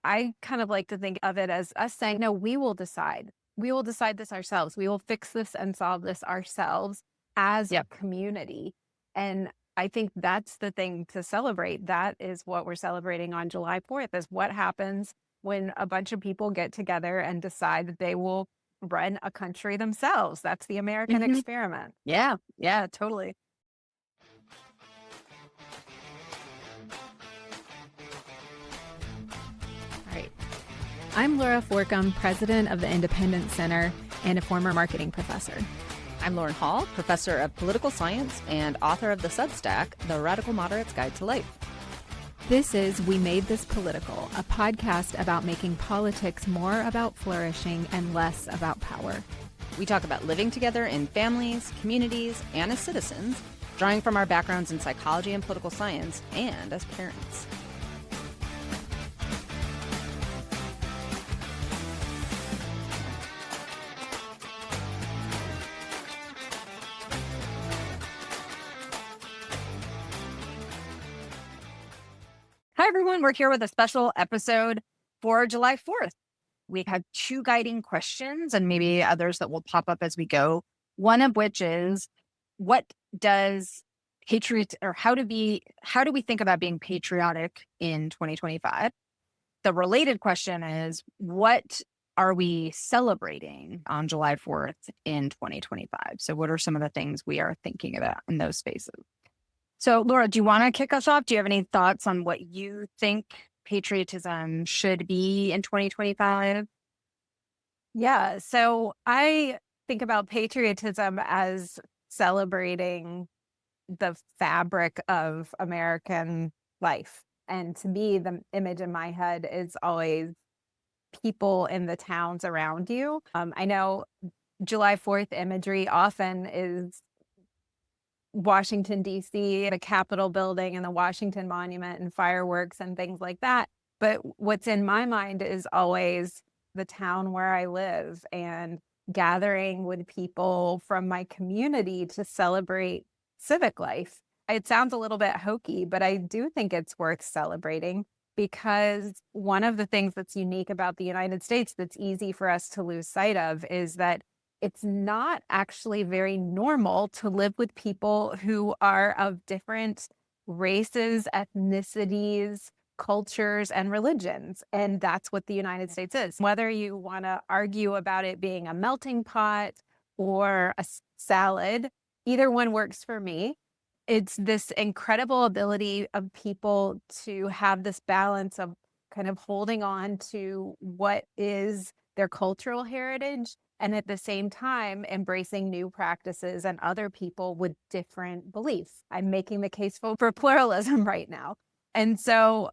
I kind of like to think of it as us saying, no, we will decide. We will decide this ourselves. We will fix this and solve this ourselves as a Yep. community. And I think that's the thing to celebrate. That is what we're celebrating on July 4th, is what happens when a bunch of people get together and decide that they will run a country themselves. That's the American Hmm. experiment. Yeah. Yeah, totally. All right. I'm Laura Forcum, president of the Independence Center and a former marketing professor. I'm Lauren Hall, professor of political science and author of the Substack, The Radical Moderate's Guide to Life. This is We Made This Political, a podcast about making politics more about flourishing and less about power. We talk about living together in families, communities, and as citizens, drawing from our backgrounds in psychology and political science, and as parents. Hi, everyone. We're here with a special episode for July 4th. We have two guiding questions and maybe others that will pop up as we go. One of which is, what does how do we think about being patriotic in 2025? The related question is, what are we celebrating on July 4th in 2025? So what are some of the things we are thinking about in those spaces? So, Laura, do you want to kick us off? Do you have any thoughts on what you think patriotism should be in 2025? Yeah. So I think about patriotism as celebrating the fabric of American life. And to me, the image in my head is always people in the towns around you. I know July 4th imagery often is Washington, D.C., the Capitol building and the Washington Monument and fireworks and things like that. But what's in my mind is always the town where I live and gathering with people from my community to celebrate civic life. It sounds a little bit hokey, but I do think it's worth celebrating, because one of the things that's unique about the United States that's easy for us to lose sight of is that it's not actually very normal to live with people who are of different races, ethnicities, cultures, and religions. And that's what the United States is. Whether you want to argue about it being a melting pot or a salad, either one works for me. It's this incredible ability of people to have this balance of kind of holding on to what is their cultural heritage, and at the same time embracing new practices and other people with different beliefs. I'm making the case for pluralism right now. And so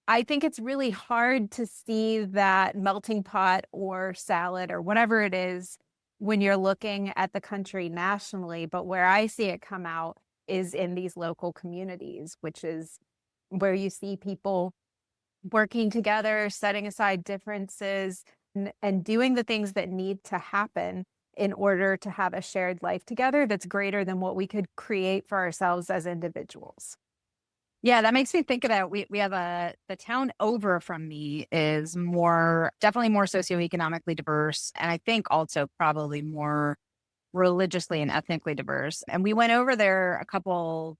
I think it's really hard to see that melting pot or salad or whatever it is when you're looking at the country nationally. But where I see it come out is in these local communities, which is where you see people working together, setting aside differences, and doing the things that need to happen in order to have a shared life together that's greater than what we could create for ourselves as individuals. Yeah, that makes me think about, we have the town over from me is definitely more socioeconomically diverse, and I think also probably more religiously and ethnically diverse. And we went over there a couple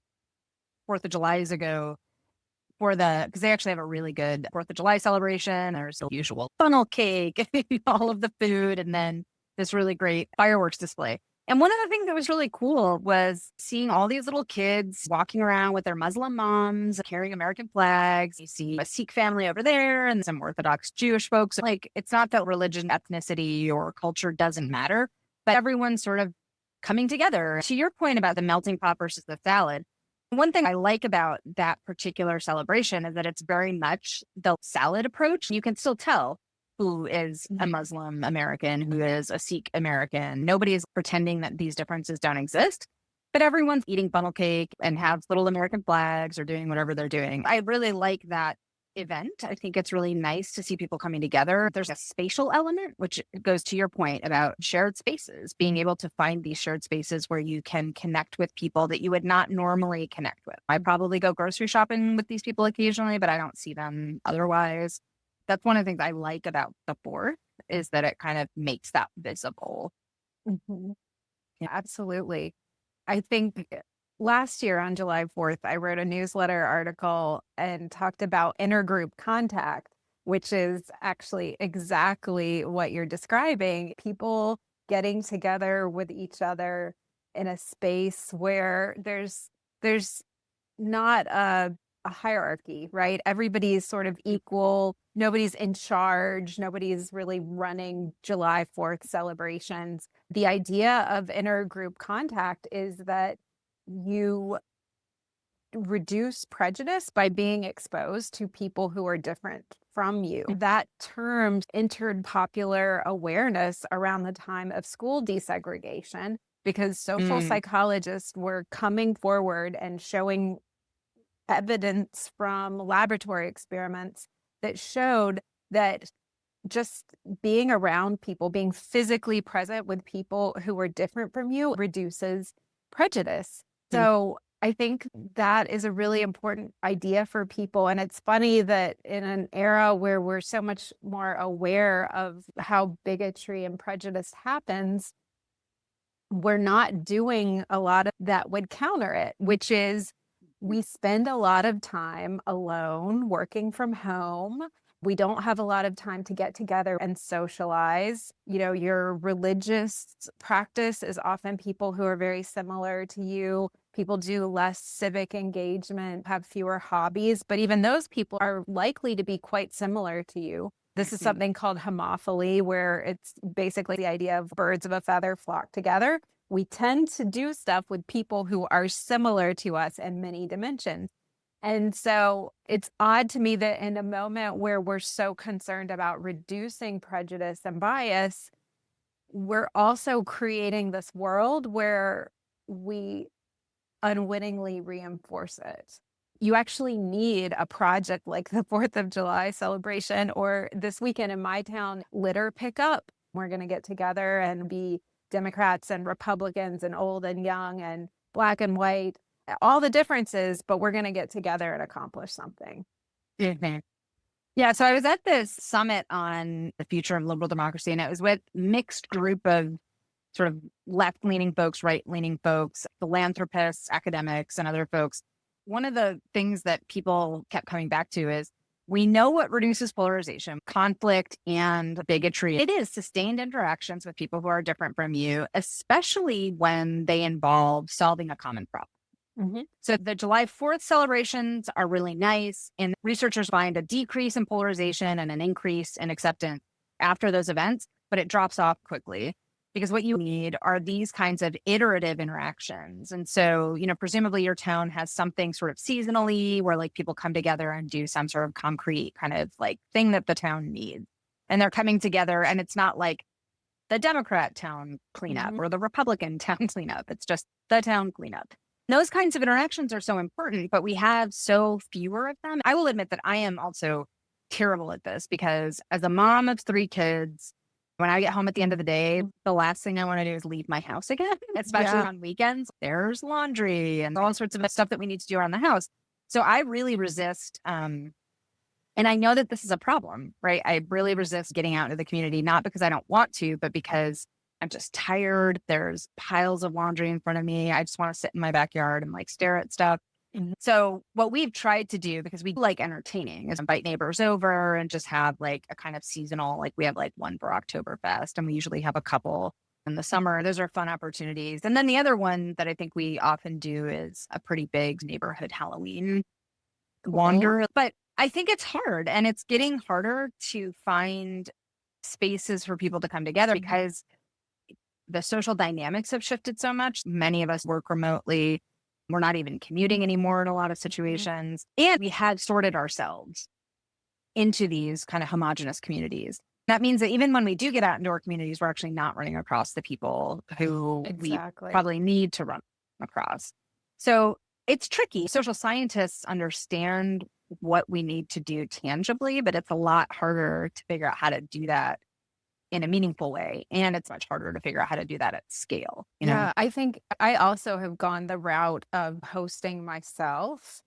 4th of Julys ago because they actually have a really good 4th of July celebration. There's the usual funnel cake, all of the food, and then this really great fireworks display. And one of the things that was really cool was seeing all these little kids walking around with their Muslim moms carrying American flags. You see a Sikh family over there and some Orthodox Jewish folks. Like, it's not that religion, ethnicity, or culture doesn't matter, but everyone's sort of coming together. To your point about the melting pot versus the salad, one thing I like about that particular celebration is that it's very much the salad approach. You can still tell who is a Muslim American, who is a Sikh American. Nobody is pretending that these differences don't exist, but everyone's eating funnel cake and have little American flags or doing whatever they're doing. I really like that event. I think it's really nice to see people coming together. There's a spatial element, which goes to your point about shared spaces, being able to find these shared spaces where you can connect with people that you would not normally connect with. I probably go grocery shopping with these people occasionally, but I don't see them otherwise. That's one of the things I like about the 4th is that it kind of makes that visible. Mhm. Absolutely. I think last year on July 4th, I wrote a newsletter article and talked about intergroup contact, which is actually exactly what you're describing. People getting together with each other in a space where there's not a hierarchy, right? Everybody's sort of equal. Nobody's in charge. Nobody's really running July 4th celebrations. The idea of intergroup contact is that you reduce prejudice by being exposed to people who are different from you. That term entered popular awareness around the time of school desegregation because social Mm, psychologists were coming forward and showing evidence from laboratory experiments that showed that just being around people, being physically present with people who are different from you reduces prejudice. mm, So I think that is a really important idea for people. And it's funny that in an era where we're so much more aware of how bigotry and prejudice happens, we're not doing a lot of that would counter it, which is we spend a lot of time alone working from home. We don't have a lot of time to get together and socialize. You know, your religious practice is often people who are very similar to you. People do less civic engagement, have fewer hobbies, but even those people are likely to be quite similar to you. This is mm. something called homophily, where it's basically the idea of birds of a feather flock together. We tend to do stuff with people who are similar to us in many dimensions. And so it's odd to me that in a moment where we're so concerned about reducing prejudice and bias, we're also creating this world where we unwittingly reinforce it. You actually need a project like the 4th of July celebration, or this weekend in my town, litter pickup. We're going to get together and be Democrats and Republicans and old and young and black and white, all the differences, but we're going to get together and accomplish something. Mhm. Yeah, so I was at this summit on the future of liberal democracy, and it was with mixed group of sort of left-leaning folks, right-leaning folks, philanthropists, academics, and other folks. One of the things that people kept coming back to is we know what reduces polarization, conflict, and bigotry. It is sustained interactions with people who are different from you, especially when they involve solving a common problem. Mhm. So the July 4th celebrations are really nice, and researchers find a decrease in polarization and an increase in acceptance after those events, but it drops off quickly because what you need are these kinds of iterative interactions. And so, presumably your town has something sort of seasonally where like people come together and do some sort of concrete kind of like thing that the town needs. And they're coming together, and it's not like the Democrat town cleanup Mhm. or the Republican town cleanup. It's just the town cleanup. Those kinds of interactions are so important, but we have so fewer of them. I will admit that I am also terrible at this because as a mom of 3 kids, when I get home at the end of the day, the last thing I want to do is leave my house again, especially Yeah. on weekends. There's laundry and all sorts of stuff that we need to do around the house. So I really resist, and I know that this is a problem, right? I really resist getting out into the community, not because I don't want to, but because I'm just tired. There's piles of laundry in front of me. I just want to sit in my backyard and like stare at stuff. Mhm. So what we've tried to do, because we like entertaining, is invite neighbors over and just have like a kind of seasonal, like we have like one for Oktoberfest, and we usually have a couple in the summer. Those are fun opportunities. And then the other one that I think we often do is a pretty big neighborhood Halloween Cool. wander. But I think it's hard, and it's getting harder to find spaces for people to come together because the social dynamics have shifted so much. Many of us work remotely. We're not even commuting anymore in a lot of Mhm. situations. And we have sorted ourselves into these kind of homogenous communities. That means that even when we do get out into our communities, we're actually not running across the people who we Exactly. probably need to run across. So it's tricky. Social scientists understand what we need to do tangibly, but it's a lot harder to figure out how to do that in a meaningful way. And it's much harder to figure out how to do that at scale. Yeah, I think I also have gone the route of hosting myself.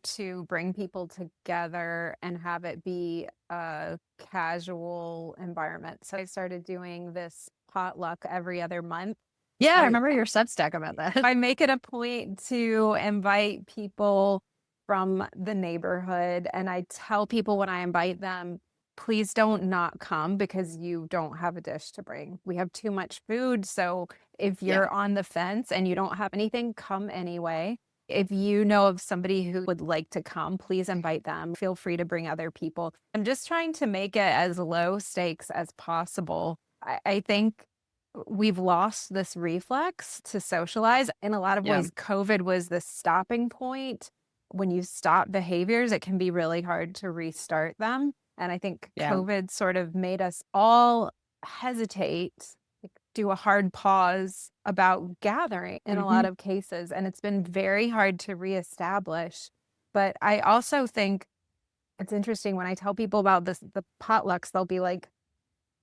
to bring people together and have it be a casual environment. So I started doing this potluck every other month. Yeah, I I remember your Substack about that. I make it a point to invite people from the neighborhood, and I tell people when I invite them, please don't not come because you don't have a dish to bring. We have too much food, so if Yeah. you're on the fence and you don't have anything, come anyway. If you know of somebody who would like to come, please invite them. Feel free to bring other people. I'm just trying to make it as low stakes as possible. I think we've lost this reflex to socialize. In a lot of Yeah. ways, COVID was the stopping point. When you stop behaviors, it can be really hard to restart them. And I think Yeah. COVID sort of made us all hesitate, like, do a hard pause about gathering in a lot Hmm. of cases. And it's been very hard to reestablish. But I also think it's interesting when I tell people about this, the potlucks, they'll be like,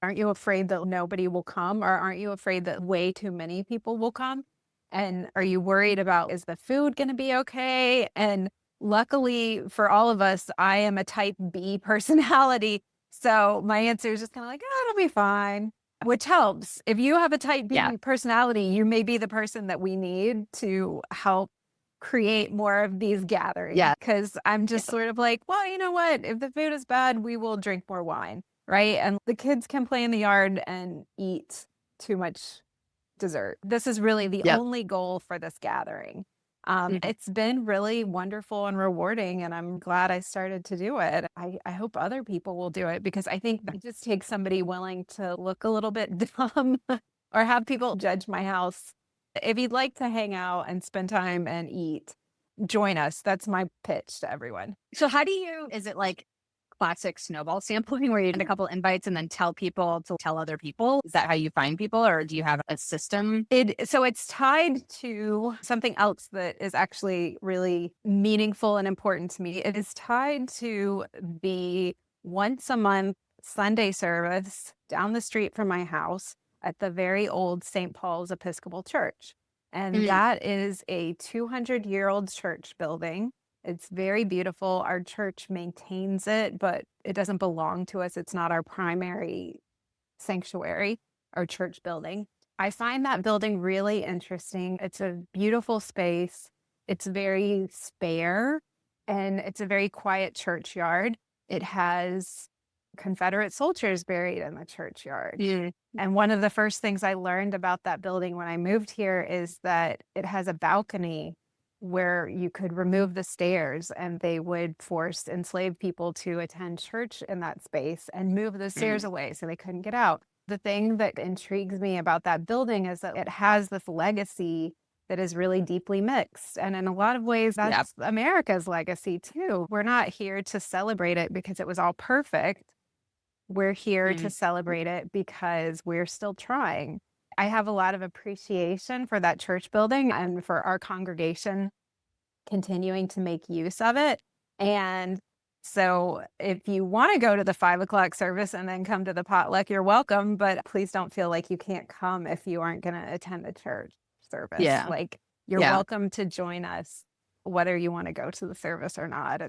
aren't you afraid that nobody will come? Or aren't you afraid that way too many people will come? And are you worried about, is the food going to be okay? And luckily for all of us, I am a type B personality. So my answer is just kind of like, oh, it'll be fine, which helps. If you have a type Yeah. B personality, you may be the person that we need to help create more of these gatherings. Yeah. Because I'm just sort of like, well, you know what? If the food is bad, we will drink more wine. Right. And the kids can play in the yard and eat too much dessert. This is really the Yep. only goal for this gathering. Mhm. It's been really wonderful and rewarding, and I'm glad I started to do it. I hope other people will do it because I think it just takes somebody willing to look a little bit dumb or have people judge my house. If you'd like to hang out and spend time and eat, join us. That's my pitch to everyone. So how do you, is it like classic snowball sampling where you get a couple invites and then tell people to tell other people? Is that how you find people, or do you have a system? So it's tied to something else that is actually really meaningful and important to me. It is tied to the once a month Sunday service down the street from my house at the very old St. Paul's Episcopal Church. And Mhm. that is a 200-year-old church building. It's very beautiful. Our church maintains it, but it doesn't belong to us. It's not our primary sanctuary, our church building. I find that building really interesting. It's a beautiful space. It's very spare and it's a very quiet churchyard. It has Confederate soldiers buried in the churchyard. Mm. And one of the first things I learned about that building when I moved here is that it has a balcony where you could remove the stairs and they would force enslaved people to attend church in that space and move the stairs Mm. away so they couldn't get out. The thing that intrigues me about that building is that it has this legacy that is really deeply mixed. And in a lot of ways, Yep. that's America's legacy too. We're not here to celebrate it because it was all perfect. We're here to Mm. celebrate it because we're still trying. I have a lot of appreciation for that church building and for our congregation continuing to make use of it. And so if you want to go to the 5 o'clock service and then come to the potluck, you're welcome. But please don't feel like you can't come if you aren't going to attend the church service. Yeah. Like, you're Yeah. welcome to join us, whether you want to go to the service or not.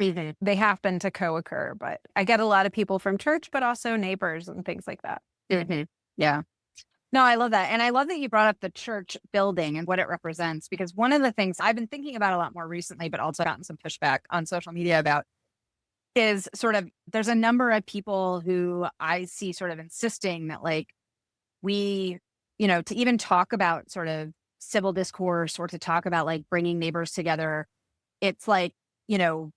Mhm. They happen to co-occur, but I get a lot of people from church, but also neighbors and things like that. Mhm. Yeah. No, I love that. And I love that you brought up the church building and what it represents, because one of the things I've been thinking about a lot more recently, but also gotten some pushback on social media about, is sort of, there's a number of people who I see sort of insisting that, like, we, to even talk about sort of civil discourse or to talk about like bringing neighbors together, it's like, you know,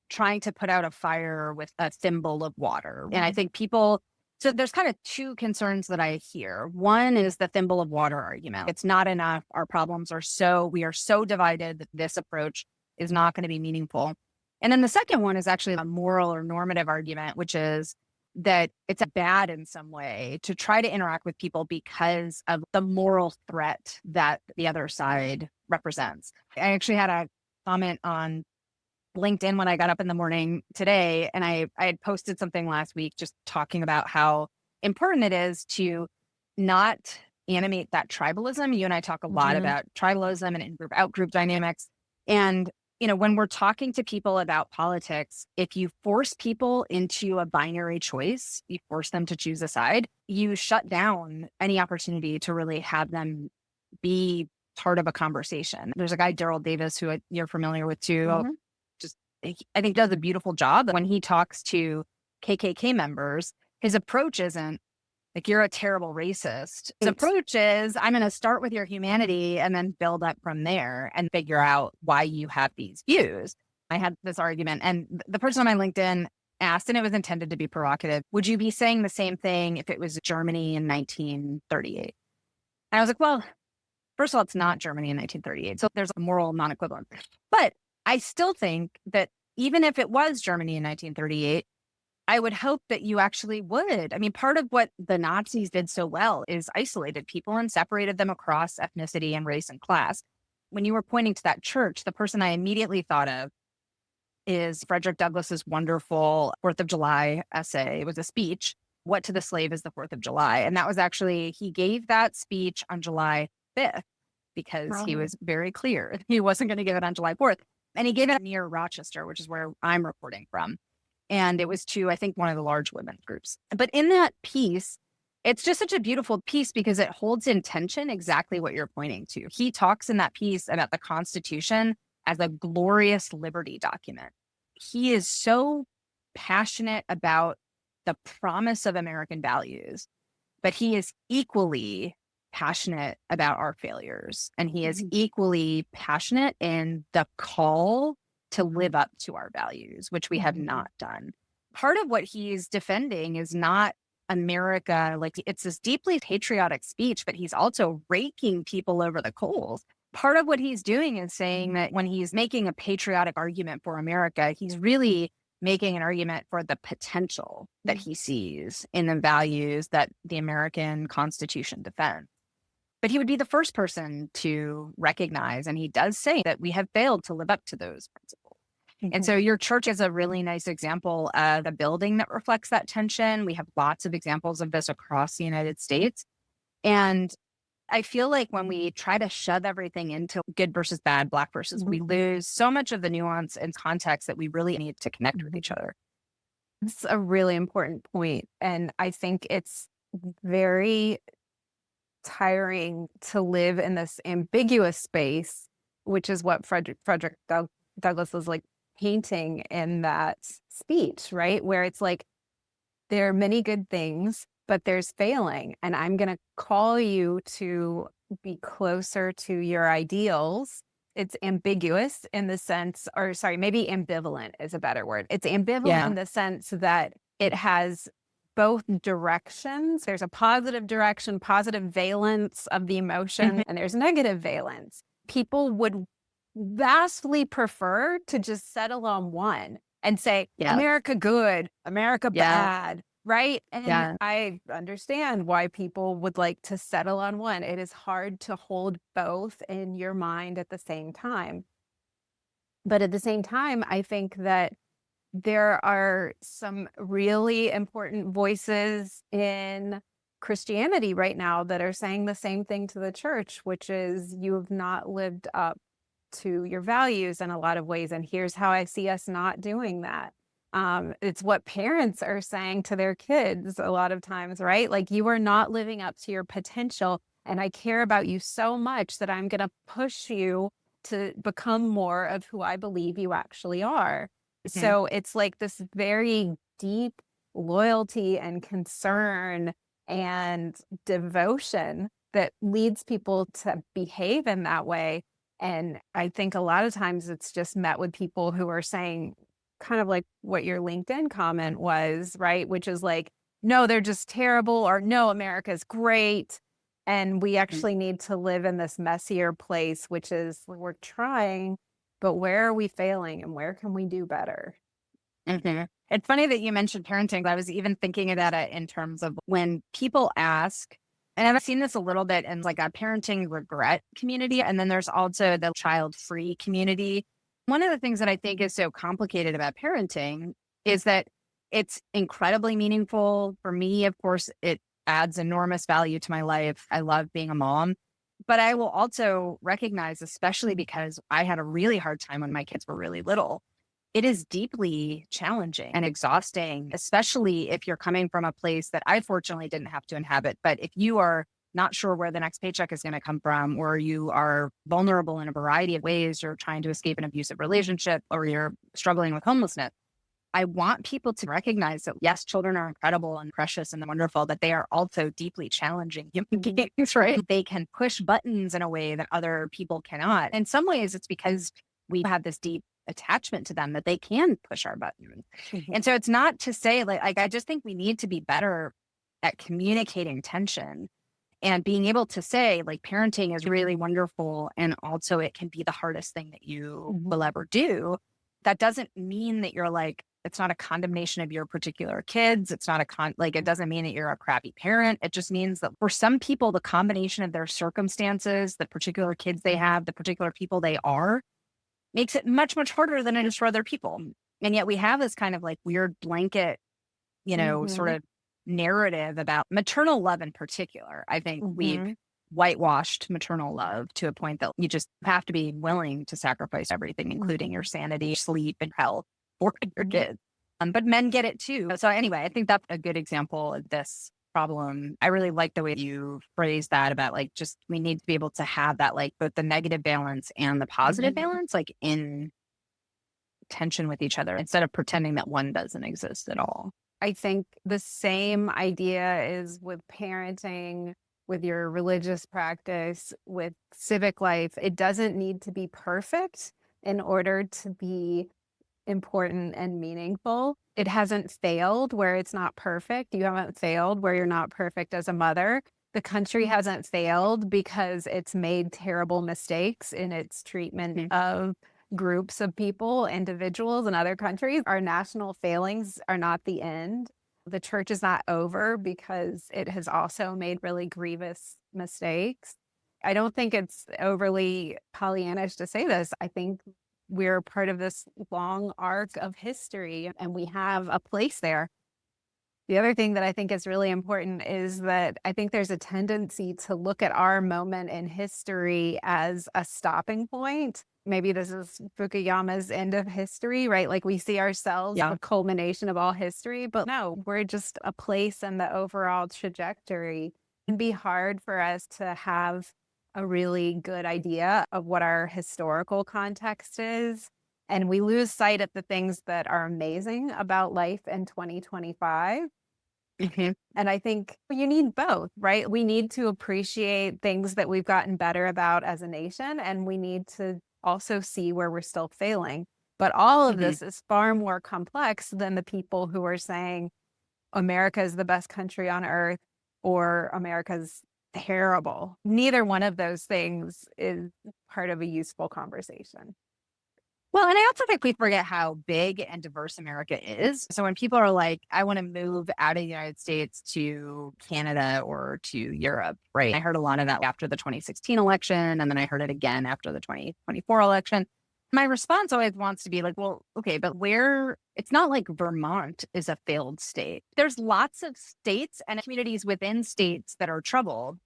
trying to put out a fire with a thimble of water. And I think people, so there's kind of two concerns that I hear. One is the thimble of water argument. It's not enough. Our problems are we are so divided that this approach is not going to be meaningful. And then the second one is actually a moral or normative argument, which is that it's bad in some way to try to interact with people because of the moral threat that the other side represents. I actually had a comment on LinkedIn when I got up in the morning today, and I had posted something last week just talking about how important it is to not animate that tribalism. You and I talk a lot Mhm. about tribalism and in-group, out-group dynamics. And when we're talking to people about politics, if you force people into a binary choice, you force them to choose a side, you shut down any opportunity to really have them be part of a conversation. There's a guy, Daryl Davis, who you're familiar with too. Mhm. I think does a beautiful job when he talks to KKK members. His approach isn't like, you're a terrible racist. His approach is, I'm going to start with your humanity and then build up from there and figure out why you have these views. I had this argument, and the person on my LinkedIn asked, and it was intended to be provocative, would you be saying the same thing if it was Germany in 1938? And I was like, well, first of all, it's not Germany in 1938. So there's a moral non-equivalence. But I still think that even if it was Germany in 1938, I would hope that you actually would. I mean, part of what the Nazis did so well is isolated people and separated them across ethnicity and race and class. When you were pointing to that church, the person I immediately thought of is Frederick Douglass's wonderful 4th of July essay. It was a speech, What to the Slave is the 4th of July. And that was actually, he gave that speech on July 5th because he was very clear he wasn't going to give it on July 4th. And he gave it near Rochester, which is where I'm reporting from. And it was to, I think, one of the large women's groups. But in that piece, it's just such a beautiful piece because it holds in tension exactly what you're pointing to. He talks in that piece about the Constitution as a glorious liberty document. He is so passionate about the promise of American values, but he is equally passionate about our failures. And he is equally passionate in the call to live up to our values, which we have not done. Part of what he's defending is not America, like it's this deeply patriotic speech, but he's also raking people over the coals. Part of what he's doing is saying that when he's making a patriotic argument for America, he's really making an argument for the potential that he sees in the values that the American Constitution defends. But he would be the first person to recognize, and he does say that we have failed to live up to those principles. And so your church is a really nice example of a building that reflects that tension. We have lots of examples of this across the United States. And I feel like when we try to shove everything into good versus bad, black versus, we lose so much of the nuance and context that we really need to connect with each other. It's a really important point. And I think it's very tiring to live in this ambiguous space, which is what Frederick Douglass was like painting in that speech, right? Where it's like, there are many good things, but there's failing. And I'm going to call you to be closer to your ideals. It's ambiguous in the sense, or sorry, maybe ambivalent is a better word. It's ambivalent in the sense that it has both directions. There's a positive direction, positive valence of the emotion, and there's negative valence. People would vastly prefer to just settle on one and say, America good, America bad, right? And I understand why people would like to settle on one. It is hard to hold both in your mind at the same time. But at the same time, I think that there are some really important voices in Christianity right now that are saying the same thing to the church, which is you have not lived up to your values in a lot of ways. And here's how I see us not doing that. It's what parents are saying to their kids a lot of times, right? Like, you are not living up to your potential. And I care about you so much that I'm going to push you to become more of who I believe you actually are. So it's like this very deep loyalty and concern and devotion that leads people to behave in that way. And I think a lot of times it's just met with people who are saying kind of like what your LinkedIn comment was, right? Which is like, no, they're just terrible, or no, America's great. And we actually need to live in this messier place, which is we're trying, but where are we failing and where can we do better? It's funny that you mentioned parenting. I was even thinking about it in terms of when people ask, and I've seen this a little bit in like a parenting regret community, and then there's also the child-free community. One of the things that I think is so complicated about parenting is that it's incredibly meaningful. For me, of course, it adds enormous value to my life. I love being a mom. But I will also recognize, especially because I had a really hard time when my kids were really little, it is deeply challenging and exhausting, especially if you're coming from a place that I fortunately didn't have to inhabit. But if you are not sure where the next paycheck is going to come from, or you are vulnerable in a variety of ways, you're trying to escape an abusive relationship, or you're struggling with homelessness, I want people to recognize that, yes, children are incredible and precious and wonderful, but they are also deeply challenging human beings, right? They can push buttons in a way that other people cannot. In some ways, it's because we have this deep attachment to them that they can push our buttons. And so it's not to say like I just think we need to be better at communicating tension and being able to say, like, parenting is really wonderful. And also it can be the hardest thing that you will ever do. That doesn't mean that you're like, it's not a condemnation of your particular kids. It's not it doesn't mean that you're a crappy parent. It just means that for some people, the combination of their circumstances, the particular kids they have, the particular people they are, makes it much, much harder than it is for other people. And yet we have this kind of like weird blanket, sort of narrative about maternal love in particular. I think we've whitewashed maternal love to a point that you just have to be willing to sacrifice everything, including your sanity, sleep, and health for your kids. But men get it too. So anyway, I think that's a good example of this problem. I really like the way you phrase that about like, just we need to be able to have that, like both the negative balance and the positive balance, like in tension with each other instead of pretending that one doesn't exist at all. I think the same idea is with parenting, with your religious practice, with civic life. It doesn't need to be perfect in order to be important and meaningful. It hasn't failed where it's not perfect. You haven't failed where you're not perfect as a mother. The country hasn't failed because it's made terrible mistakes in its treatment of groups of people, individuals in other countries. Our national failings are not the end. The church is not over because it has also made really grievous mistakes. I don't think it's overly Pollyannish to say this. I think we're part of this long arc of history and we have a place there. The other thing that I think is really important is that I think there's a tendency to look at our moment in history as a stopping point. Maybe this is Fukuyama's end of history, right? Like we see ourselves a culmination of all history, but no, we're just a place in the overall trajectory. It'd be hard for us to have a really good idea of what our historical context is. And we lose sight of the things that are amazing about life in 2025. And I think you need both, right? We need to appreciate things that we've gotten better about as a nation, and we need to also see where we're still failing. But all of this is far more complex than the people who are saying America is the best country on earth or America's terrible. Neither one of those things is part of a useful conversation. Well, and I also think we forget how big and diverse America is. So when people are like, I want to move out of the United States to Canada or to Europe, right? I heard a lot of that after the 2016 election, and then I heard it again after the 2024 election. My response always wants to be like, well, okay, but it's not like Vermont is a failed state. There's lots of states and communities within states that are troubled,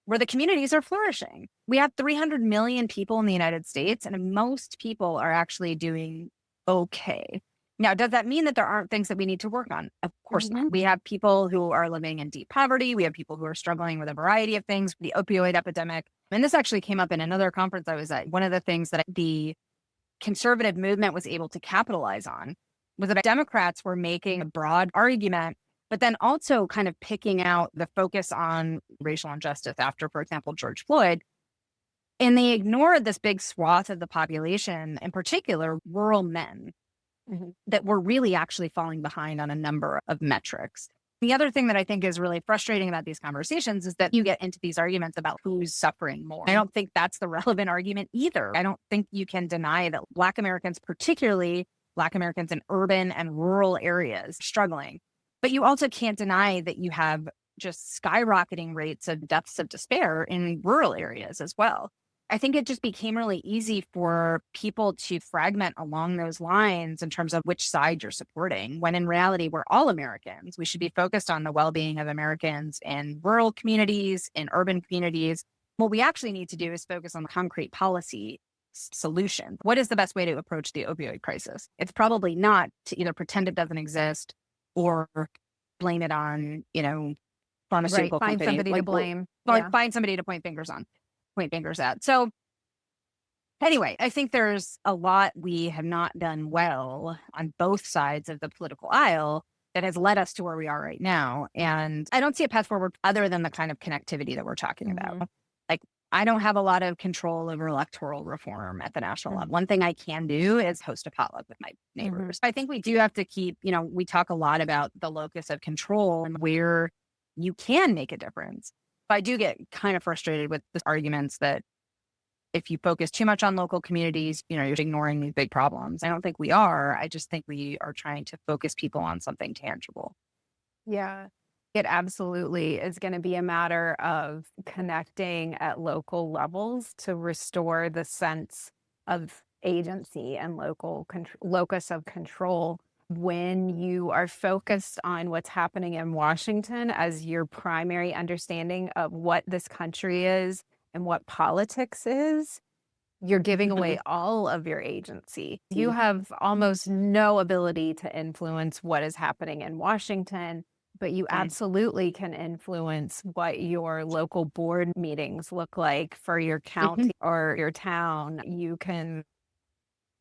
where the communities are flourishing. We have 300 million people in the United States, and most people are actually doing okay. Now, does that mean that there aren't things that we need to work on? Of course not. We have people who are living in deep poverty. We have people who are struggling with a variety of things, the opioid epidemic. And this actually came up in another conference I was at. One of the things that the conservative movement was able to capitalize on was that Democrats were making a broad argument, but then also kind of picking out the focus on racial injustice after, for example, George Floyd. And they ignored this big swath of the population, in particular, rural men, that were really actually falling behind on a number of metrics. The other thing that I think is really frustrating about these conversations is that you get into these arguments about who's suffering more. I don't think that's the relevant argument either. I don't think you can deny that Black Americans, particularly Black Americans in urban and rural areas, are struggling. But you also can't deny that you have just skyrocketing rates of deaths of despair in rural areas as well. I think it just became really easy for people to fragment along those lines in terms of which side you're supporting, when in reality, we're all Americans. We should be focused on the well-being of Americans in rural communities, in urban communities, What we actually need to do is focus on concrete policy solution. What is the best way to approach the opioid crisis? It's probably not to either pretend it doesn't exist or blame it on, Right. pharmaceutical Find companies. somebody to blame. Like Yeah. find somebody to point fingers at. So anyway, I think there's a lot we have not done well on both sides of the political aisle that has led us to where we are right now. And I don't see a path forward other than the kind of connectivity that we're talking about. Like, I don't have a lot of control over electoral reform at the national level. One thing I can do is host a potluck with my neighbors. I think we do have to keep, we talk a lot about the locus of control and where you can make a difference. But I do get kind of frustrated with the arguments that if you focus too much on local communities, you're ignoring these big problems. I don't think we are. I just think we are trying to focus people on something tangible. Yeah. It absolutely is going to be a matter of connecting at local levels to restore the sense of agency and local locus of control. When you are focused on what's happening in Washington as your primary understanding of what this country is and what politics is, you're giving away all of your agency. You have almost no ability to influence what is happening in Washington, but you absolutely can influence what your local board meetings look like for your county or your town. You can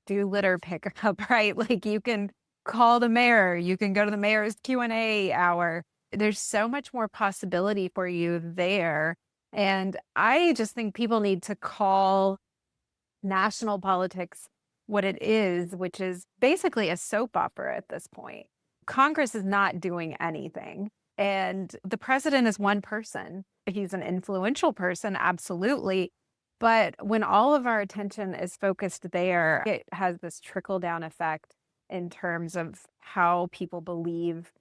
do litter pickup, right? Like you can call the mayor, you can go to the mayor's Q&A hour. There's so much more possibility for you there. And I just think people need to call national politics what it is, which is basically a soap opera at this point. Congress is not doing anything. And the president is one person. He's an influential person, absolutely. But when all of our attention is focused there, it has this trickle down effect in terms of how people believe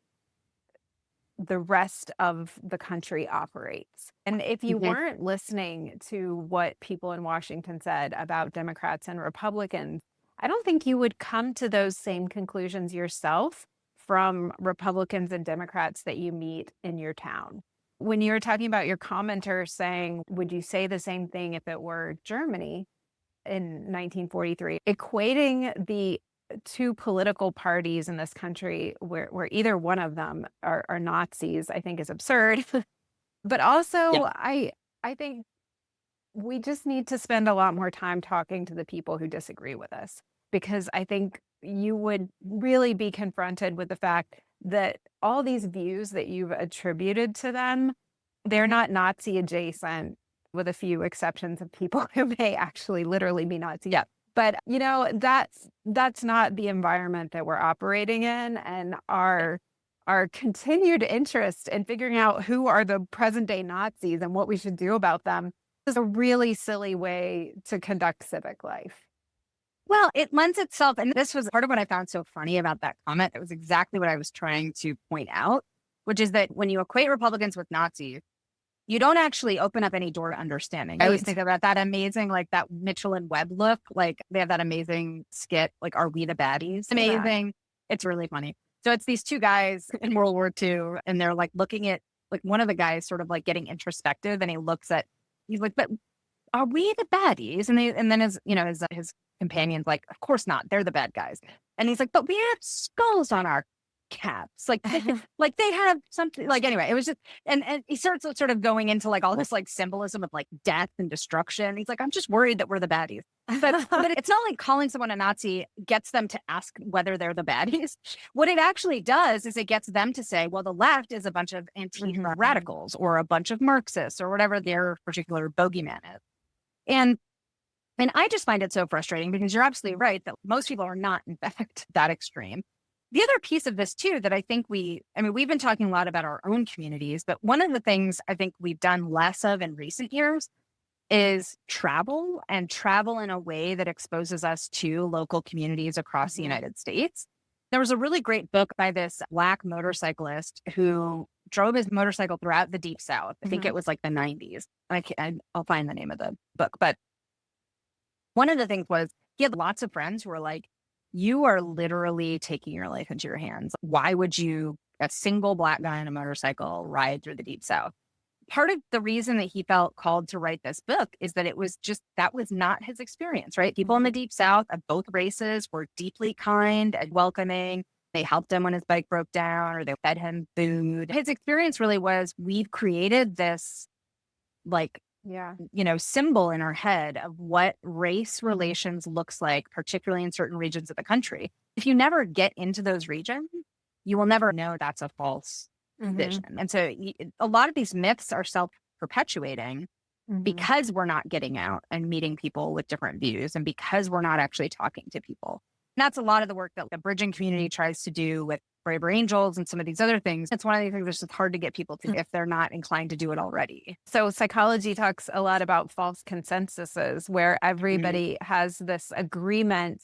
the rest of the country operates. And if you weren't listening to what people in Washington said about Democrats and Republicans, I don't think you would come to those same conclusions yourself from Republicans and Democrats that you meet in your town. When you're talking about your commenter saying, would you say the same thing if it were Germany in 1943? Equating the two political parties in this country where either one of them are Nazis, I think is absurd. But also, I think we just need to spend a lot more time talking to the people who disagree with us, because I think you would really be confronted with the fact that all these views that you've attributed to them, they're not Nazi adjacent, with a few exceptions of people who may actually literally be Nazi. Yeah. But, that's not the environment that we're operating in. And our continued interest in figuring out who are the present day Nazis and what we should do about them is a really silly way to conduct civic life. Well, it lends itself, and this was part of what I found so funny about that comment. It was exactly what I was trying to point out, which is that when you equate Republicans with Nazis, you don't actually open up any door to understanding. I always think about that amazing, like that Mitchell and Webb look, like they have that amazing skit, like, are we the baddies? Amazing. It's really funny. So it's these two guys in World War II, and they're like looking at, like, one of the guys sort of like getting introspective, and he's like, but are we the baddies? And then his companion's like, of course not. They're the bad guys. And he's like, but we have skulls on our caps. Like they have something, like, anyway, it was just, and he starts sort of going into like all this like symbolism of like death and destruction. He's like, I'm just worried that we're the baddies. But it's not like calling someone a Nazi gets them to ask whether they're the baddies. What it actually does is it gets them to say, well, the left is a bunch of anti-radicals or a bunch of Marxists or whatever their particular bogeyman is. And I just find it so frustrating, because you're absolutely right that most people are not, in fact, that extreme. The other piece of this too, that I think we've been talking a lot about our own communities, but one of the things I think we've done less of in recent years is travel in a way that exposes us to local communities across the United States. There was a really great book by this Black motorcyclist who drove his motorcycle throughout the Deep South. I think it was like the 90s. I'll find the name of the book. But one of the things was he had lots of friends who were like, you are literally taking your life into your hands. Why would you, a single Black guy on a motorcycle, ride through the Deep South? part of the reason that he felt called to write this book is that that was not his experience, right? People in the Deep South of both races were deeply kind and welcoming. They helped him when his bike broke down or they fed him food. His experience really was, we've created this like, Yeah. symbol in our head of what race relations looks like, particularly in certain regions of the country. If you never get into those regions, you will never know that's a false vision. And so a lot of these myths are self-perpetuating because we're not getting out and meeting people with different views and because we're not actually talking to people. And that's a lot of the work that the bridging community tries to do with Braver Angels and some of these other things. It's one of the things that's just hard to get people to if they're not inclined to do it already. So psychology talks a lot about false consensuses where everybody has this agreement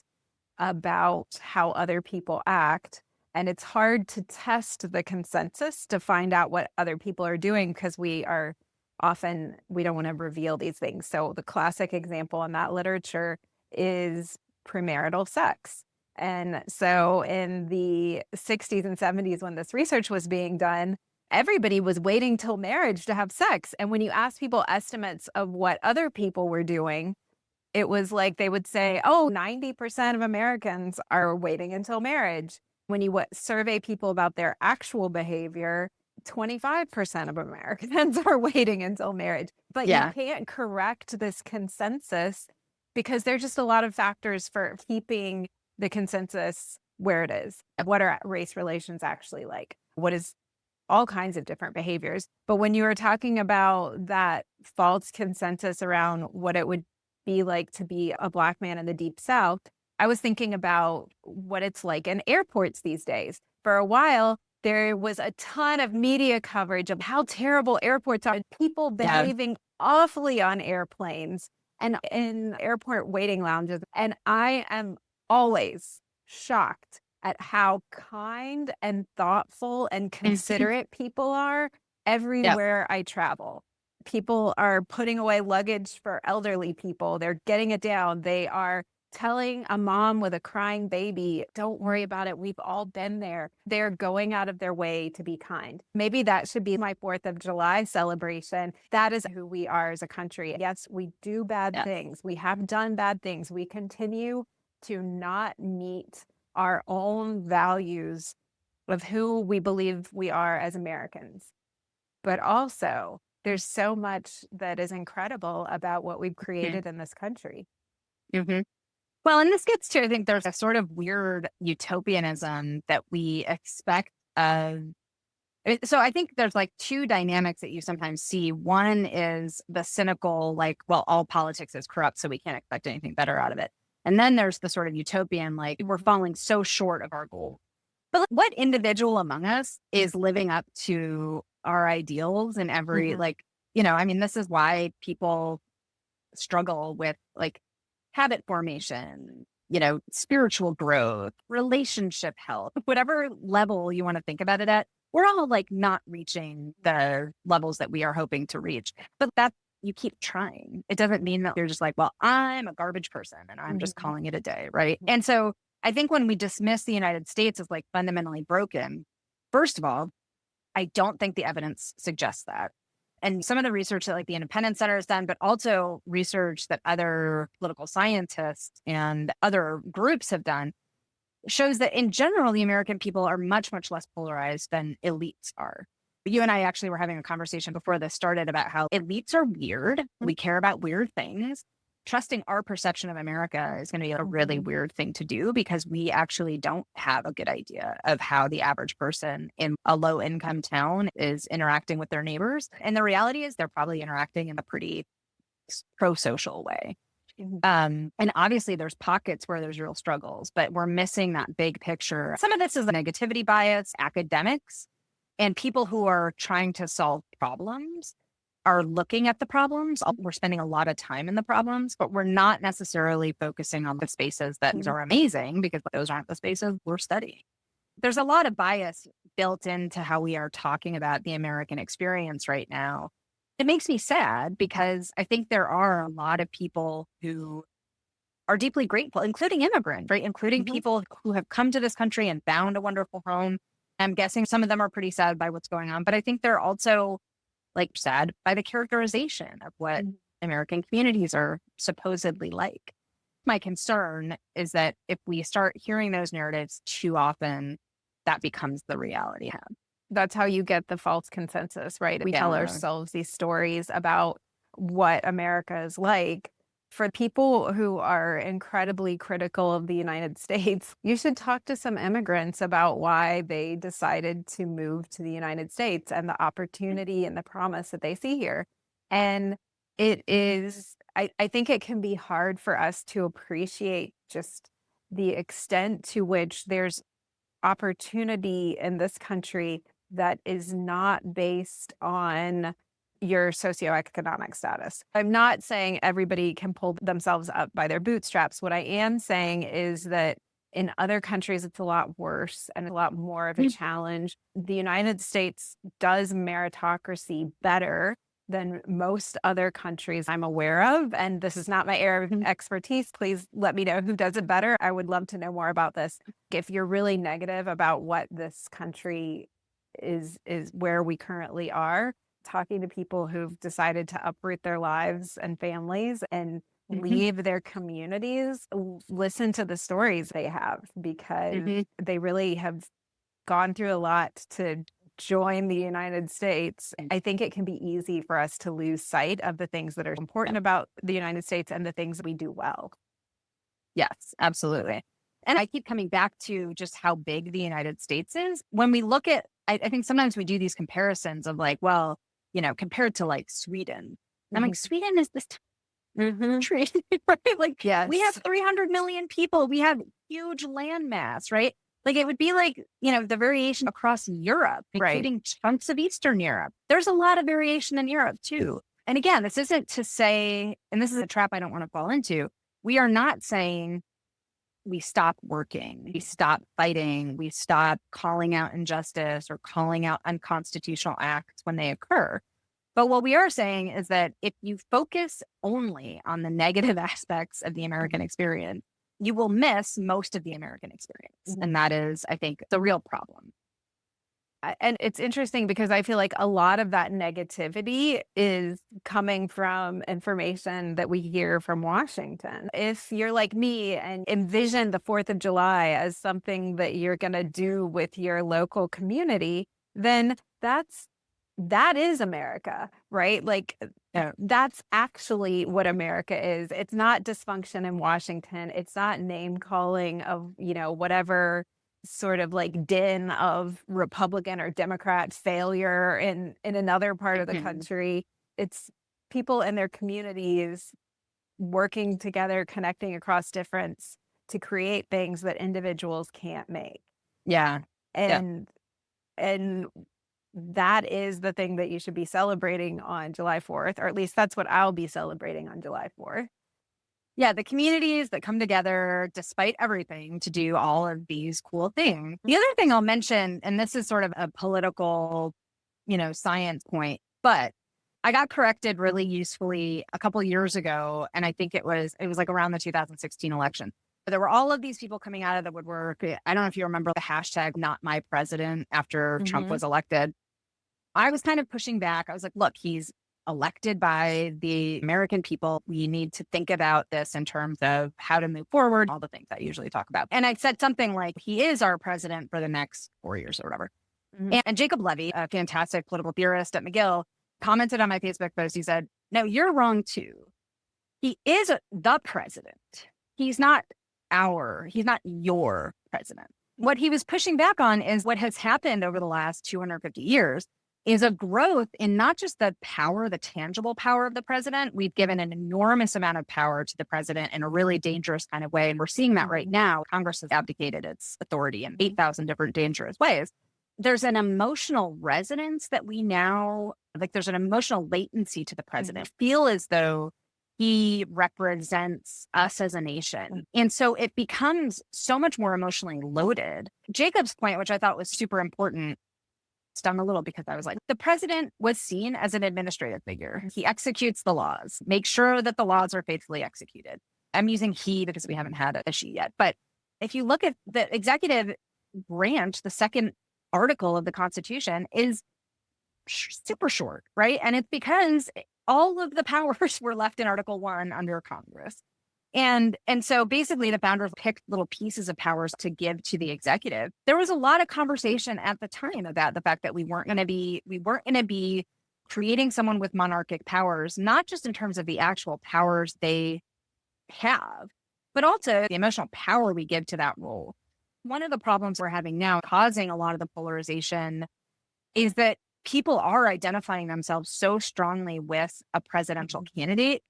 about how other people act. And it's hard to test the consensus to find out what other people are doing because we don't want to reveal these things. So the classic example in that literature is premarital sex. And so in the 60s and 70s, when this research was being done, everybody was waiting till marriage to have sex. And when you ask people estimates of what other people were doing, it was like they would say, 90% of Americans are waiting until marriage. When you survey people about their actual behavior, 25% of Americans are waiting until marriage. But you can't correct this consensus because there's just a lot of factors for keeping the consensus where it is. What are race relations actually like? What is all kinds of different behaviors. But when you were talking about that false consensus around what it would be like to be a Black man in the Deep South, I was thinking about what it's like in airports these days. For a while, there was a ton of media coverage of how terrible airports are, people behaving awfully on airplanes and in airport waiting lounges. And I am always shocked at how kind and thoughtful and considerate people are everywhere I travel. People are putting away luggage for elderly people. They're getting it down. They are telling a mom with a crying baby, don't worry about it. We've all been there. They're going out of their way to be kind. Maybe that should be my 4th of July celebration. That is who we are as a country. Yes, we do bad things. We have done bad things. We continue to not meet our own values of who we believe we are as Americans. But also, there's so much that is incredible about what we've created in this country. Well, and this gets to, I think there's a sort of weird utopianism that we expect of. So I think there's like two dynamics that you sometimes see. One is the cynical, like, well, all politics is corrupt, so we can't expect anything better out of it. And then there's the sort of utopian, like, we're falling so short of our goal. But what individual among us is living up to our ideals in every, this is why people struggle with like habit formation, spiritual growth, relationship health, whatever level you want to think about it at. We're all like not reaching the levels that we are hoping to reach, but that you keep trying. It doesn't mean that you're just like, well, I'm a garbage person and I'm just calling it a day. Right. And so I think when we dismiss the United States as like fundamentally broken, first of all, I don't think the evidence suggests that. And some of the research that like the Independence Center has done, but also research that other political scientists and other groups have done, shows that in general, the American people are much, much less polarized than elites are. You and I actually were having a conversation before this started about how elites are weird. We care about weird things. Trusting our perception of America is going to be a really weird thing to do because we actually don't have a good idea of how the average person in a low income town is interacting with their neighbors. And the reality is they're probably interacting in a pretty pro-social way. And obviously there's pockets where there's real struggles, but we're missing that big picture. Some of this is a negativity bias, academics, and people who are trying to solve problems are looking at the problems. We're spending a lot of time in the problems, but we're not necessarily focusing on the spaces that are amazing because those aren't the spaces we're studying. There's a lot of bias built into how we are talking about the American experience right now. It makes me sad because I think there are a lot of people who are deeply grateful, including immigrants, right? Including people who have come to this country and found a wonderful home. I'm guessing some of them are pretty sad by what's going on, but I think there are also like sad by the characterization of what American communities are supposedly like. My concern is that if we start hearing those narratives too often, that becomes the reality. That's how you get the false consensus, right? We tell Yeah. ourselves these stories about what America is like. For people who are incredibly critical of the United States, you should talk to some immigrants about why they decided to move to the United States and the opportunity and the promise that they see here. And I think it can be hard for us to appreciate just the extent to which there's opportunity in this country that is not based on your socioeconomic status. I'm not saying everybody can pull themselves up by their bootstraps. What I am saying is that in other countries, it's a lot worse and a lot more of a challenge. The United States does meritocracy better than most other countries I'm aware of. And this is not my area of expertise. Please let me know who does it better. I would love to know more about this. If you're really negative about what this country is where we currently are, talking to people who've decided to uproot their lives and families and leave their communities, listen to the stories they have, because they really have gone through a lot to join the United States. I think it can be easy for us to lose sight of the things that are important about the United States and the things we do well. Yes, absolutely. And I keep coming back to just how big the United States is. When we look at, I think sometimes we do these comparisons of like, well, compared to like Sweden. I'm like, Sweden is this country, right? Like, yes, we have 300 million people. We have huge land mass, right? Like, it would be like, the variation across Europe, including chunks of Eastern Europe. There's a lot of variation in Europe too. And again, this isn't to say, and this is a trap I don't want to fall into, we are not saying we stop working, we stop fighting, we stop calling out injustice or calling out unconstitutional acts when they occur. But what we are saying is that if you focus only on the negative aspects of the American experience, you will miss most of the American experience. And that is, I think, the real problem. And it's interesting because I feel like a lot of that negativity is coming from information that we hear from Washington. If you're like me and envision the 4th of July as something that you're going to do with your local community, then that is America, right? Like, that's actually what America is. It's not dysfunction in Washington. It's not name calling of, whatever sort of like din of Republican or Democrat failure in another part of the country. It's people in their communities working together, connecting across difference to create things that individuals can't make. Yeah. And that is the thing that you should be celebrating on July 4th, or at least that's what I'll be celebrating on July 4th. Yeah, the communities that come together despite everything to do all of these cool things. The other thing I'll mention, and this is sort of a political, science point, but I got corrected really usefully a couple of years ago. And I think it was like around the 2016 election. There were all of these people coming out of the woodwork. I don't know if you remember the hashtag not my president after Trump was elected. I was kind of pushing back. I was like, look, he's elected by the American people. We need to think about this in terms of how to move forward, all the things I usually talk about. And I said something like, he is our president for the next 4 years or whatever. And Jacob Levy, a fantastic political theorist at McGill, commented on my Facebook post. He said, no, you're wrong too. He is the president. He's not your president. What he was pushing back on is what has happened over the last 250 years is a growth in not just the power, the tangible power of the president. We've given an enormous amount of power to the president in a really dangerous kind of way. And we're seeing that right now. Congress has abdicated its authority in 8,000 different dangerous ways. There's an emotional resonance that we now, like there's an emotional latency to the president. Feel as though he represents us as a nation. And so it becomes so much more emotionally loaded. Jacob's point, which I thought was super important, stung a little because I was like, the president was seen as an administrative figure. He executes the laws, make sure that the laws are faithfully executed. I'm using he because we haven't had a she yet. But if you look at the executive branch, the second article of the Constitution is super short, right? And it's because all of the powers were left in Article 1 under Congress. And so basically the founders picked little pieces of powers to give to the executive. There was a lot of conversation at the time about the fact that we weren't going to be creating someone with monarchic powers, not just in terms of the actual powers they have, but also the emotional power we give to that role. One of the problems we're having now causing a lot of the polarization is that people are identifying themselves so strongly with a presidential candidate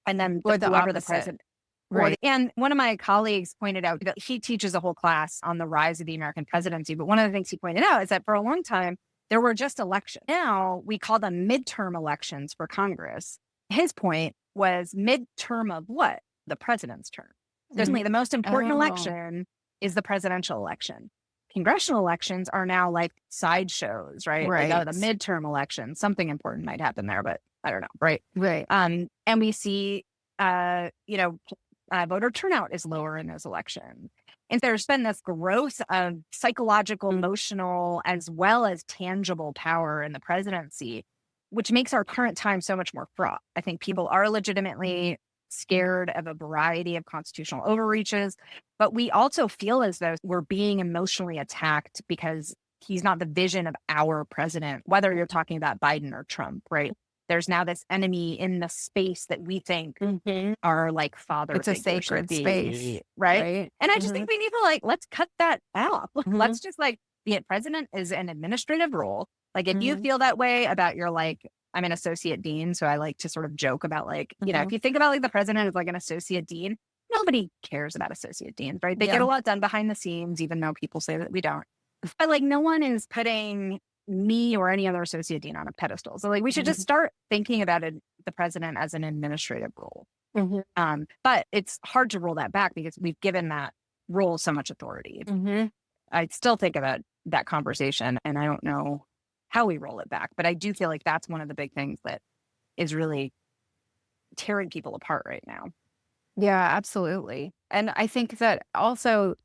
and then Or the whoever the opposite. president. Right. And one of my colleagues pointed out that he teaches a whole class on the rise of the American presidency. But one of the things he pointed out is that for a long time, there were just elections. Now we call them midterm elections for Congress. His point was midterm of what? The president's term. Certainly the most important election is the presidential election. Congressional elections are now like sideshows, right? Right. Like, oh, the midterm election, something important might happen there, but I don't know. Right. Right. And we see, voter turnout is lower in those elections. And there's been this growth of psychological, emotional, as well as tangible power in the presidency, which makes our current time so much more fraught. I think people are legitimately scared of a variety of constitutional overreaches, but we also feel as though we're being emotionally attacked because he's not the vision of our president, whether you're talking about Biden or Trump, right? There's now this enemy in the space that we think are like father It's a figures should sacred be, space, right? And I just think we need to let's cut that out. Let's just the president is an administrative role. Like if you feel that way about your I'm an associate dean, so I like to sort of joke about if you think about the president as like an associate dean, nobody cares about associate deans, right? They get a lot done behind the scenes, even though people say that we don't. But no one is putting me or any other associate dean on a pedestal. So we should just start thinking about the president as an administrative role. But it's hard to roll that back because we've given that role so much authority. I still think about that conversation and I don't know how we roll it back, but I do feel like that's one of the big things that is really tearing people apart right now. Yeah, absolutely. And I think that also,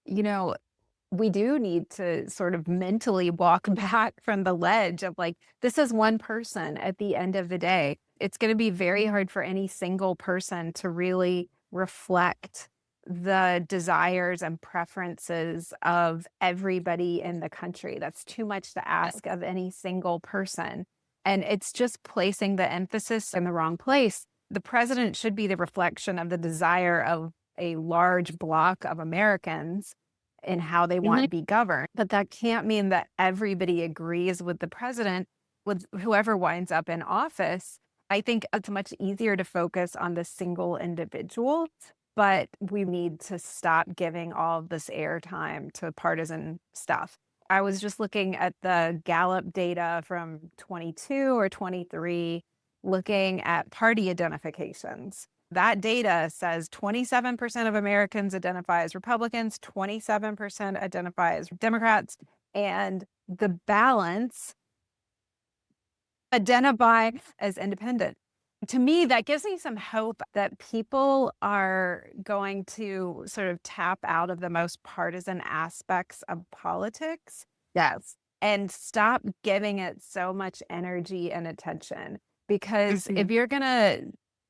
we do need to sort of mentally walk back from the ledge of this is one person at the end of the day. It's going to be very hard for any single person to really reflect the desires and preferences of everybody in the country. That's too much to ask of any single person. And it's just placing the emphasis in the wrong place. The president should be the reflection of the desire of a large block of Americans in how they want to be governed. But that can't mean that everybody agrees with the president, with whoever winds up in office. I think it's much easier to focus on the single individual, but we need to stop giving all of this airtime to partisan stuff. I was just looking at the Gallup data from 22 or 23, looking at party identifications. That data says 27% of Americans identify as Republicans, 27% identify as Democrats, and the balance identify as independent. To me, that gives me some hope that people are going to sort of tap out of the most partisan aspects of politics. Yes. And stop giving it so much energy and attention. Because if you're going to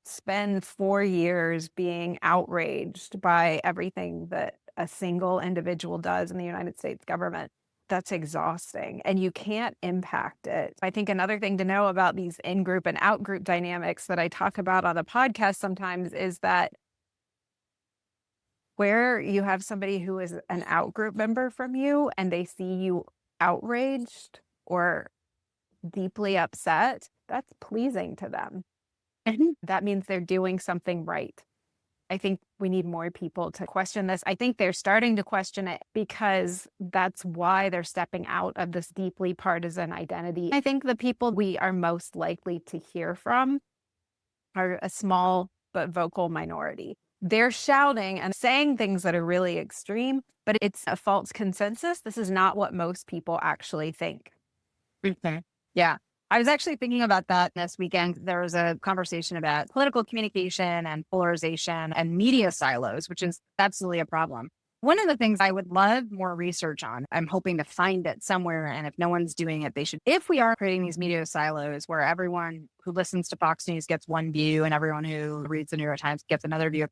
spend 4 years being outraged by everything that a single individual does in the United States government, that's exhausting and you can't impact it. I think another thing to know about these in-group and out-group dynamics that I talk about on the podcast sometimes is that where you have somebody who is an out-group member from you and they see you outraged or deeply upset, that's pleasing to them. That means they're doing something right. I think we need more people to question this. I think they're starting to question it because that's why they're stepping out of this deeply partisan identity. I think the people we are most likely to hear from are a small but vocal minority. They're shouting and saying things that are really extreme, but it's a false consensus. This is not what most people actually think. Yeah. I was actually thinking about that this weekend. There was a conversation about political communication and polarization and media silos, which is absolutely a problem. One of the things I would love more research on, I'm hoping to find it somewhere. And if no one's doing it, they should. If we are creating these media silos where everyone who listens to Fox News gets one view and everyone who reads the New York Times gets another view,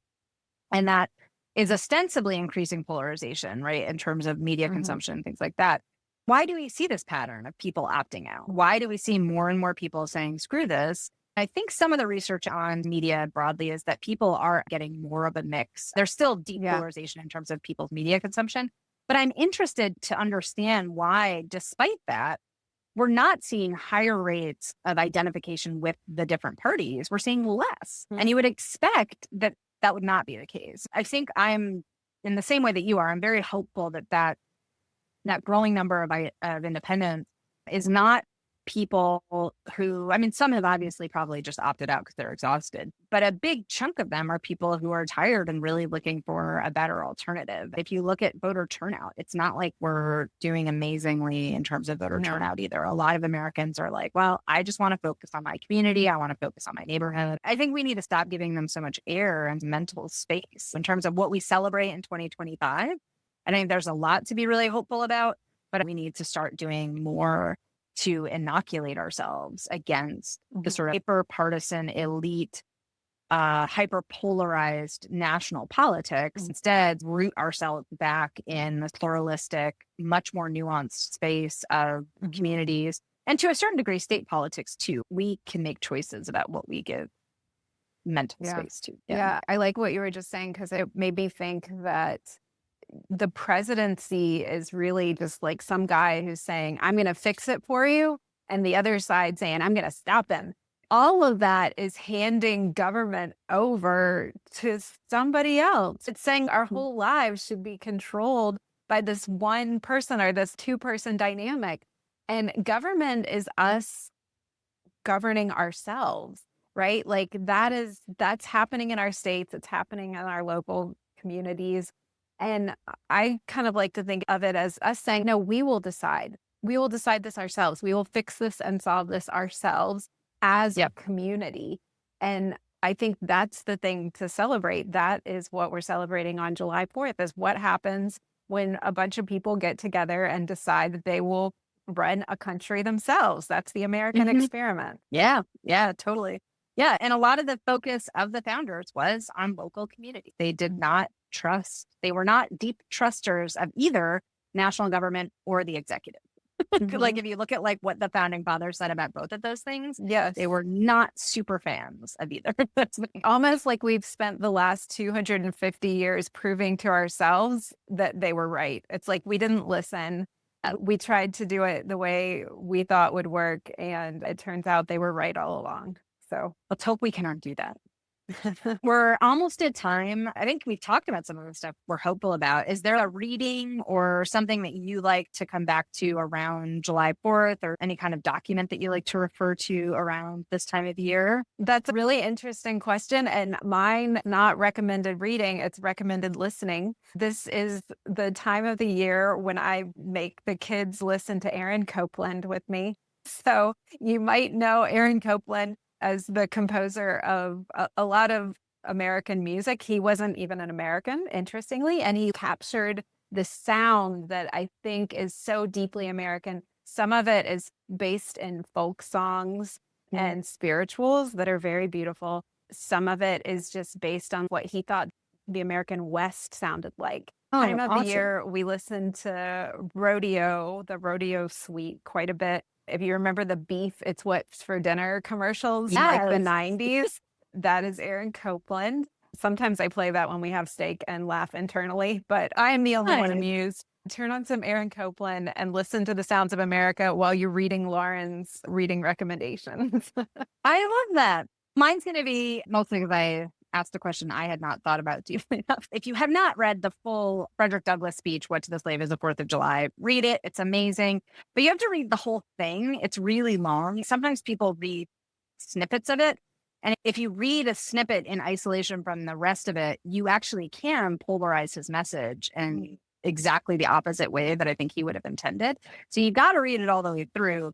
and that is ostensibly increasing polarization, right, in terms of media consumption, things like that. Why do we see this pattern of people opting out? Why do we see more and more people saying, screw this? I think some of the research on media broadly is that people are getting more of a mix. There's still deep polarization in terms of people's media consumption, but I'm interested to understand why, despite that, we're not seeing higher rates of identification with the different parties. We're seeing less. And you would expect that that would not be the case. I think I'm in the same way that you are. I'm very hopeful that growing number of independents is not people who, I mean, some have obviously probably just opted out because they're exhausted, but a big chunk of them are people who are tired and really looking for a better alternative. If you look at voter turnout, it's not like we're doing amazingly in terms of voter turnout either. A lot of Americans are like, well, I just want to focus on my community. I want to focus on my neighborhood. I think we need to stop giving them so much air and mental space in terms of what we celebrate in 2025. I think there's a lot to be really hopeful about, but we need to start doing more to inoculate ourselves against the sort of hyper-partisan, elite, hyper-polarized national politics. Instead, root ourselves back in the pluralistic, much more nuanced space of communities, and to a certain degree, state politics too. We can make choices about what we give mental space to. Yeah, I like what you were just saying, because it made me think that the presidency is really just like some guy who's saying, I'm going to fix it for you, and the other side saying, I'm going to stop him. All of that is handing government over to somebody else. It's saying our whole lives should be controlled by this one person or this two-person dynamic. And government is us governing ourselves, right? Like that's happening in our states. It's happening in our local communities. And I kind of like to think of it as us saying, no, we will decide. We will decide this ourselves. We will fix this and solve this ourselves as a community. And I think that's the thing to celebrate. That is what we're celebrating on July 4th, is what happens when a bunch of people get together and decide that they will run a country themselves. That's the American experiment. Yeah, totally. Yeah. And a lot of the focus of the founders was on local community. They did not trust, they were not deep trusters of either national government or the executive. Like if you look at like what the founding fathers said about both of those things, they were not super fans of either. That's almost like we've spent the last 250 years proving to ourselves that they were right. It's like we didn't listen. We tried to do it the way we thought would work, and it turns out they were right all along. So let's hope we can undo that. We're almost at time. I think we've talked about some of the stuff we're hopeful about. Is there a reading or something that you like to come back to around July 4th, or any kind of document that you like to refer to around this time of year? That's a really interesting question. And mine, not recommended reading, it's recommended listening. This is the time of the year when I make the kids listen to Aaron Copland with me. So you might know Aaron Copland as the composer of a lot of American music. He wasn't even an American, interestingly, and he captured the sound that I think is so deeply American. Some of it is based in folk songs and spirituals that are very beautiful. Some of it is just based on what he thought the American West sounded like. Time of the year, we listen to rodeo, the rodeo suite, quite a bit. If you remember the beef, it's what's for dinner commercials, like the 90s, that is Aaron Copland. Sometimes I play that when we have steak and laugh internally, but I am the only one amused. Turn on some Aaron Copland and listen to the sounds of America while you're reading Lauren's reading recommendations. I love that. Mine's going to be mostly because I asked a question I had not thought about deeply enough. If you have not read the full Frederick Douglass speech, What to the Slave is the 4th of July, read it. It's amazing. But you have to read the whole thing. It's really long. Sometimes people read snippets of it. And if you read a snippet in isolation from the rest of it, you actually can polarize his message in exactly the opposite way that I think he would have intended. So you got to read it all the way through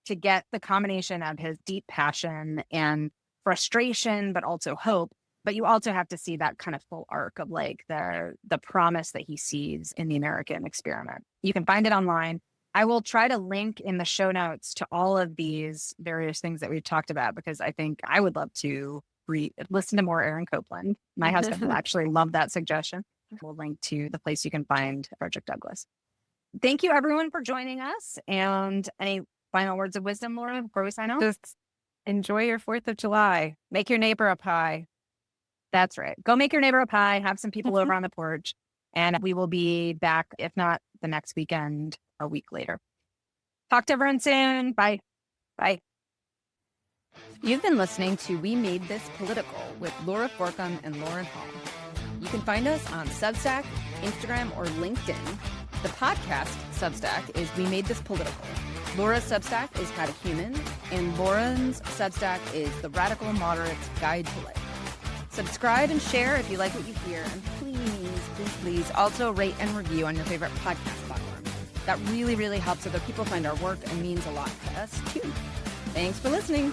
to get the combination of his deep passion and frustration, but also hope, But you also have to see that kind of full arc of like the promise that he sees in the American experiment. You can find it online. I will try to link in the show notes to all of these various things that we've talked about, because I think I would love to listen to more Aaron Copland. My husband will actually love that suggestion. We'll link to the place you can find Frederick Douglass. Thank you, everyone, for joining us. And any final words of wisdom, Laura, before we sign off? Just enjoy your 4th of July. Make your neighbor a pie. That's right. Go make your neighbor a pie, have some people over on the porch, and we will be back, if not the next weekend, a week later. Talk to everyone soon. Bye. Bye. You've been listening to We Made This Political with Laura Forcum and Lauren Hall. You can find us on Substack, Instagram, or LinkedIn. The podcast Substack is We Made This Political. Laura's Substack is Catechumen, and Lauren's Substack is The Radical Moderate's Guide to Life. Subscribe and share if you like what you hear, and please also rate and review on your favorite podcast platform. That really, really helps other people find our work and means a lot to us too. Thanks for listening.